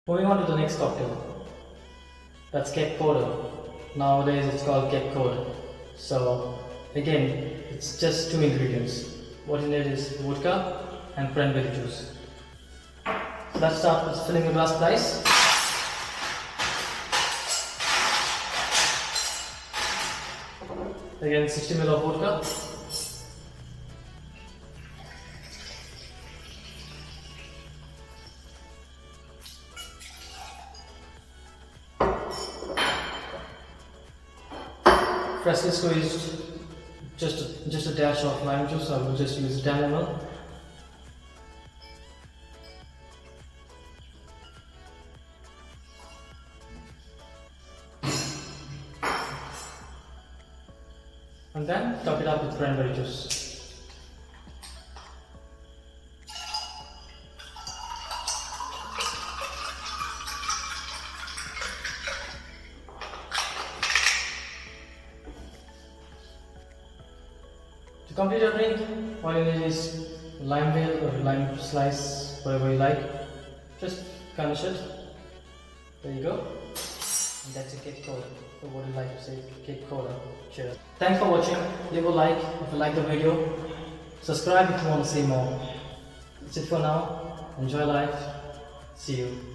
Moving on to the next cocktail. That's cake coda. Nowadays it's called cake coda. So again, it's just 2 ingredients. What you need is vodka and cranberry juice. So let's start with filling the glass with ice. Again, 60 ml of vodka. Freshly squeezed, just a dash of lime juice. I will just use 10 ml. And then top it up with cranberry juice. To complete your drink, all you need is lime wheel or lime slice, whatever you like. Just garnish it. There you go. And that's a cake coda. So what do you like to say? Cake coda. Cheers. Thanks for watching. Leave a like if you like the video. Subscribe if you want to see more. That's it for now. Enjoy life. See you.